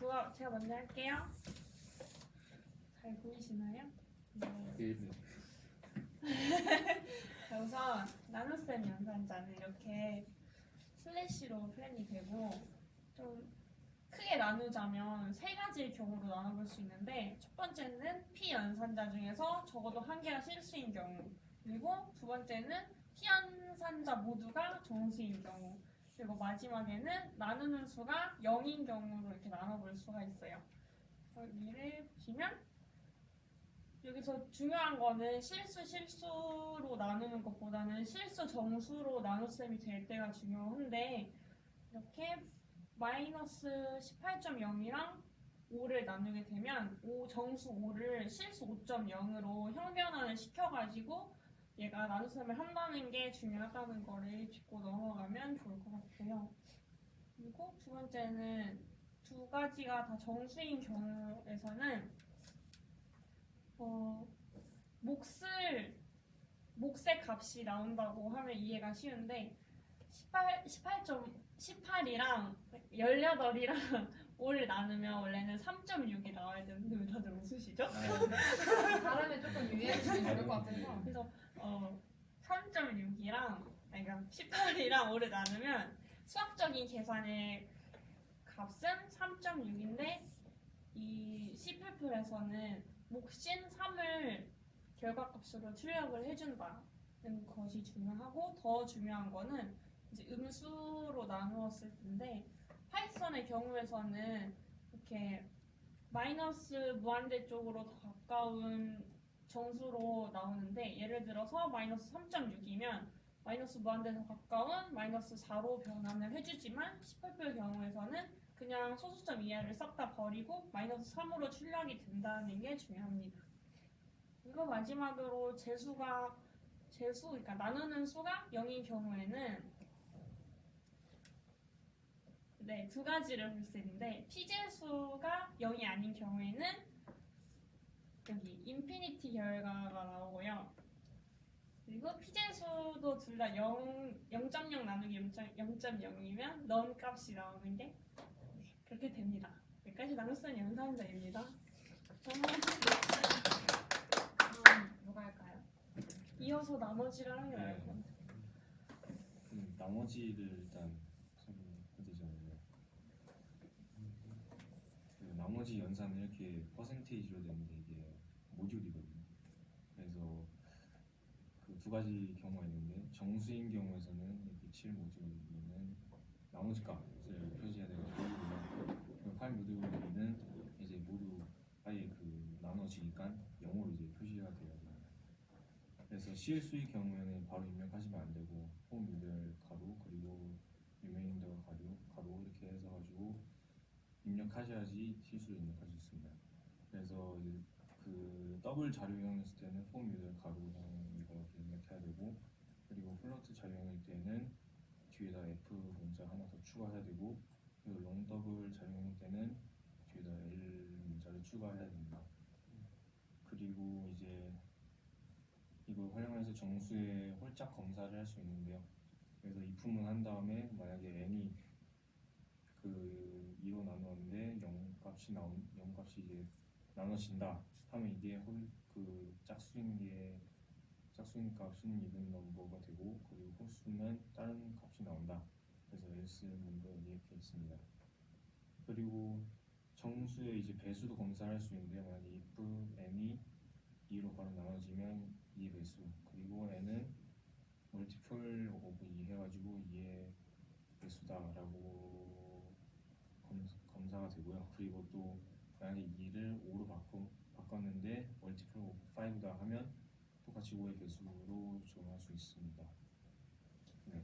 제가 먼저 할게요. 잘 보이시나요? 네. 자, 우선 나눗셈 연산자는 이렇게 슬래시로 표현이 되고 좀 크게 나누자면 세 가지의 경우로 나눠볼 수 있는데 첫 번째는 피연산자 중에서 적어도 한 개가 실수인 경우, 그리고 두 번째는 피연산자 모두가 정수인 경우, 그리고 마지막에는 나누는 수가 0인 경우로 이렇게 나눠볼 수가 있어요. 여기를 보시면 여기서 중요한 거는 실수로 나누는 것보다는 실수 정수로 나눗셈이 될 때가 중요한데, 이렇게 마이너스 18.0이랑 5를 나누게 되면 정수 5를 실수 5.0으로 형변환을 시켜가지고 얘가 나눗셈을 한다는 게 중요하다는 거를 짚고 넘어가면 좋을 것 같아요. 그리고 두 번째는 두 가지가 다 정수인 경우에서는 몫의 값이 나온다고 하면 이해가 쉬운데 18이랑 18이랑 5를 나누면 원래는 3.6이 나와야 되는데 왜 다들 웃으시죠? 발음에 조금 유의해주시면 좋을 것 같아서. 그래서 3.6이랑 그러니까 18이랑 5를 나누면 수학적인 계산의 값은 3.6인데 이 C++에서는 몫인 3을 결과값으로 출력을 해준다는 것이 중요하고, 더 중요한 거는 이제 음수로 나누었을 텐데 파이썬의 경우에서는 이렇게 마이너스 무한대 쪽으로 더 가까운 정수로 나오는데, 예를 들어서 마이너스 3.6이면 마이너스 무한대 더 가까운 마이너스 4로 변환을 해주지만 C++ 경우에서는 그냥 소수점 이하를 싹 다 버리고 마이너스 3으로 출력이 된다는 게 중요합니다. 그리고 마지막으로 그러니까 나누는 수가 0인 경우에는 두 가지를 볼 수 있는데, 피제수가 0이 아닌 경우에는 여기 인피니티 결과가 나오고요. 그리고 피제수도 둘 다 0.0 나누기 0.0이면 넌 값이 나오는 게 그렇게 됩니다. 여기까지 나눗셈 연산자입니다. 누가 할까요? 이어서 나머지를 하는 게 나을 것 같아요. 나머지를 일단 설명해드리자면요. 나머지 연산은 이렇게 퍼센테이지로 되는데 이게 모듈이거든요. 그래서 그 두 가지 경우가 있는데, 정수인 경우에서는 이렇게 7 모듈은 나머지 값을 표시해야 되거든요. 파이 모듈은 이제 모두 아예 그 나눠지니까 0으로 이제 표시가 돼요. 그래서 실수의 경우에는 바로 입력하시면 안 되고 홈 유별 가로 그리고 리메인더 가로 이렇게 해서 가지고 입력하셔야지 실수를 입력할 수 있습니다. 그래서 이제 그 더블 자료형이었을 때는 홈 유별 가로형 이거 입력해야 되고, 그리고 플러트 자료형일 때는 뒤에다 F 문자 하나 더 추가해야 되고, 그리고 롱 더블 자료형일 때는 뒤에다 L 문자를 추가해야 됩니다. 그리고 이제 이걸 활용해서 정수의 홀짝 검사를 할 수 있는데요. 그래서 if문 한 다음에 만약에 n이 그 2로 나누었는데 0 값이 이제 나눠진다 하면 이게 그 짝수인 값은 이븐 넘버가 되고, 그리고 홀수면 다른 값이 나온다. 그래서 else 문도 이렇게 있습니다. 그리고 정수의 이제 배수도 검사할 수 있는데, 만약에 if n이 2로 바로 나눠지면 2의 배수, 그리고 n은 멀티플 오브 2 해가지고 2의 배수다라고 검사가 되고요. 그리고 또 만약에 2를 5로 바꿨는데 멀티플 오브 5다 하면 똑같이 5의 배수로 적용할 수 있습니다. 네.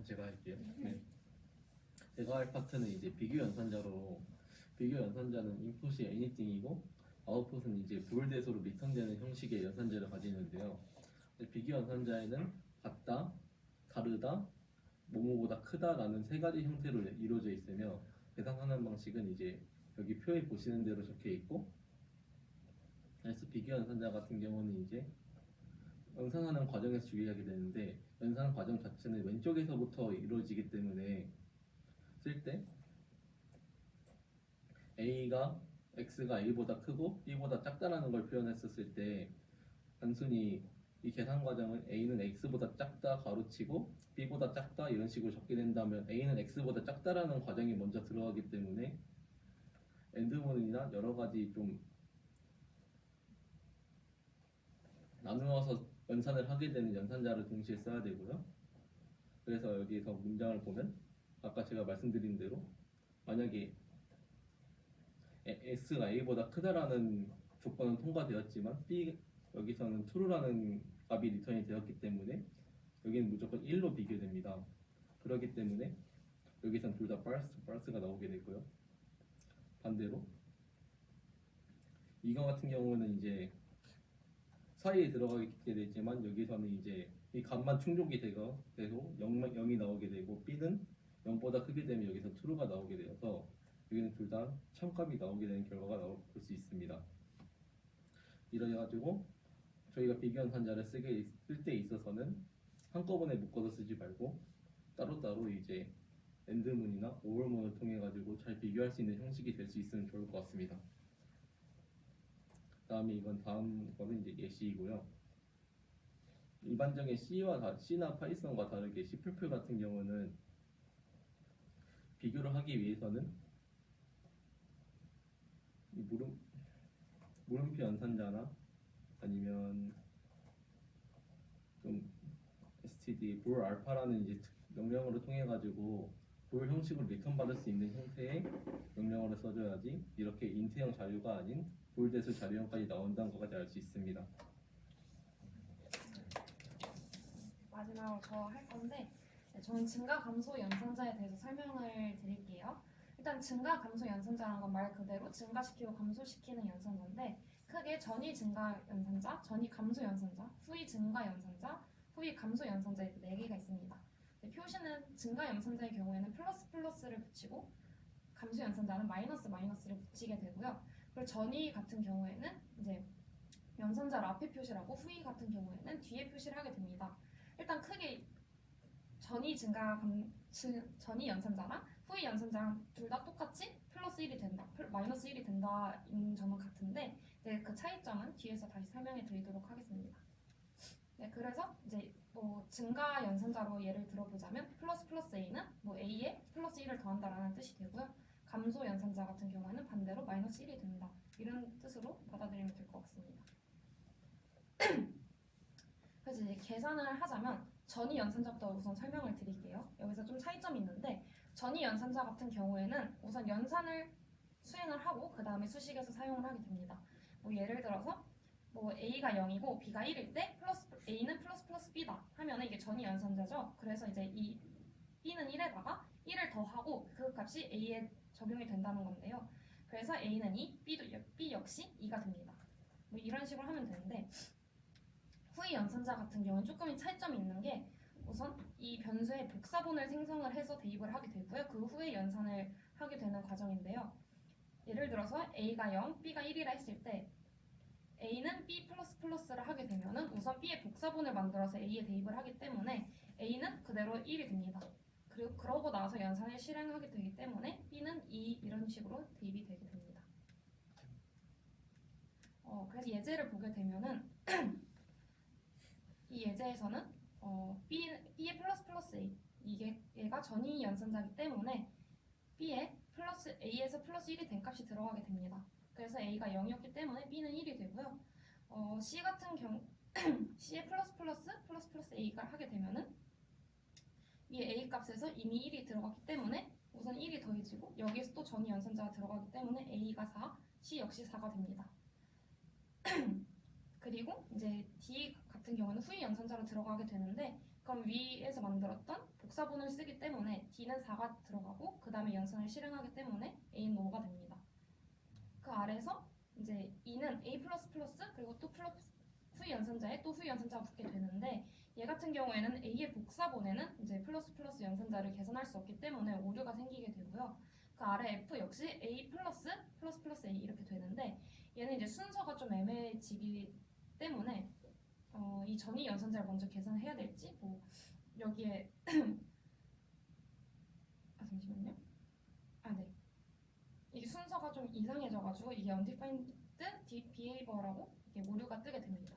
제가 할게요. 네. 제가 할 파트는 이제 비교 연산자로, 비교 연산자는 인풋이 anything이고 아웃풋은 이제 보일대소로 리턴되는 형식의 연산자를 가지는데요. 비교 연산자에는 같다, 다르다, 뭐뭐보다 크다라는 세 가지 형태로 이루어져 있으며, 계산하는 방식은 이제 여기 표에 보시는 대로 적혀 있고, 그래서 비교 연산자 같은 경우는 이제 연산하는 과정에서 주의하게 되는데, 연산 과정 자체는 왼쪽에서부터 이루어지기 때문에 쓸 때 x가 a보다 크고 b보다 작다라는 걸 표현했었을 때 단순히 이 계산 과정은 a는 x보다 작다 가로치고 b보다 작다 이런 식으로 적게 된다면 a는 x보다 작다라는 과정이 먼저 들어가기 때문에 엔드문이나 여러 가지 좀 나누어서 연산을 하게 되는 연산자를 동시에 써야 되고요. 그래서 여기서 문장을 보면 아까 제가 말씀드린 대로 만약에 S가 A보다 크다라는 조건은 통과되었지만 B 여기서는 true라는 값이 리턴이 되었기 때문에 여기는 무조건 1로 비교됩니다. 그렇기 때문에 여기선 둘 다 false가 나오게 되고요. 반대로 이거 같은 경우는 이제 사이에 들어가게 되지만 여기서는 이제 이 값만 충족이 되고 0이 나오게 되고 B는 0보다 크게 되면 여기서 true가 나오게 되어서 여기는 둘 다 참값이 나오게 되는 결과가 볼 수 있습니다. 이래가지고 저희가 비교연산자를 쓸 때 있어서는 한꺼번에 묶어서 쓰지 말고 따로따로 이제 엔드문이나 오월문을 통해 가지고 잘 비교할 수 있는 형식이 될 수 있으면 좋을 것 같습니다. 다음 거는 이제 예시이고요. 일반적인 C나 파이썬과 다르게 C++ 같은 경우는 비교를 하기 위해서는 이 물음표 연산자나 아니면 좀 std 볼 알파라는 이제 명령어를 통해 가지고 볼 형식으로 리턴 받을 수 있는 형태의 명령어를 써줘야지 이렇게 인트형 자료가 아닌 볼 대수 자료형까지 나온다는 것까지 알 수 있습니다. 마지막으로 저 할 건데 저는 증가 감소 연산자에 대해서 설명을 드릴게요. 일단 증가 감소 연산자라는 건 말 그대로 증가시키고 감소시키는 연산자인데 크게 전위 증가 연산자, 전위 감소 연산자, 후위 증가 연산자, 후위 감소 연산자 이렇게 4개가 있습니다. 표시는 증가 연산자의 경우에는 플러스를 붙이고 감소 연산자는 마이너스를 붙이게 되고요. 그리고 전위 같은 경우에는 이제 연산자를 앞에 표시를 하고 후위 같은 경우에는 뒤에 표시를 하게 됩니다. 일단 크게 전위 연산자랑 후위 연산자랑 둘 다 똑같이 플러스 1이 된다, 마이너스 1이 된다인 점은 같은데 그 차이점은 뒤에서 다시 설명해 드리도록 하겠습니다. 네, 그래서 이제 증가 연산자로 예를 들어보자면 플러스 A는 A에 플러스 1을 더한다라는 뜻이 되고요. 감소 연산자 같은 경우에는 반대로 마이너스 1이 된다. 이런 뜻으로 받아들이면 될 것 같습니다. 그래서 이제 계산을 하자면 전위 연산자부터 우선 설명을 드릴게요. 여기서 좀 차이점이 있는데 전위 연산자 같은 경우에는 우선 연산을 수행을 하고 그 다음에 수식에서 사용을 하게 됩니다. 예를 들어서 A가 0이고 B가 1일 때 A는 플러스 B다 하면 이게 전위 연산자죠. 그래서 이제 이 B는 1에다가 1을 더하고 그 값이 A에 적용이 된다는 건데요. 그래서 A는 2, B 역시 2가 됩니다. 이런 식으로 하면 되는데 후위 연산자 같은 경우는 조금 차이점이 있는 게 우선 이 변수의 복사본을 생성을 해서 대입을 하게 되고요. 그 후에 연산을 하게 되는 과정인데요. 예를 들어서 A가 0, B가 1이라 했을 때 A는 B++를 하게 되면은 우선 B의 복사본을 만들어서 A에 대입을 하기 때문에 A는 그대로 1이 됩니다. 그리고 그러고 나서 연산을 실행하게 되기 때문에 B는 2 이런 식으로 대입이 되게 됩니다. 그래서 예제를 보게 되면은 이 예제에서는 B의 플러스 A 얘가 전위 연산자이기 때문에 B에 A에서 플러스 1이 된 값이 들어가게 됩니다. 그래서 A가 0이었기 때문에 B는 1이 되고요. C 같은 경우 C에 플러스 A가 하게 되면은 이 A 값에서 이미 1이 들어갔기 때문에 우선 1이 더해지고 여기에서 또 전위 연산자가 들어가기 때문에 A가 4, C 역시 4가 됩니다. 그리고 이제 D 같은 경우는 후위 연산자로 들어가게 되는데 그럼 위에서 만들었던 복사본을 쓰기 때문에 D는 4가 들어가고 그 다음에 연산을 실행하기 때문에 A는 5가 됩니다. 그 아래에서 이제 E는 A++ 그리고 또 후위 연산자에 또 후위 연산자가 붙게 되는데 얘 같은 경우에는 A의 복사본에는 이제 플러스 연산자를 계산할 수 없기 때문에 오류가 생기게 되고요. 그 아래 F 역시 A++ A 이렇게 되는데 얘는 이제 순서가 좀 애매해지기 때문에 이 전위 연산자를 먼저 계산을 해야 될지 여기에 잠시만요. 좀 이상해져가지고 이게 undefined behavior라고 이게 오류가 뜨게 됩니다.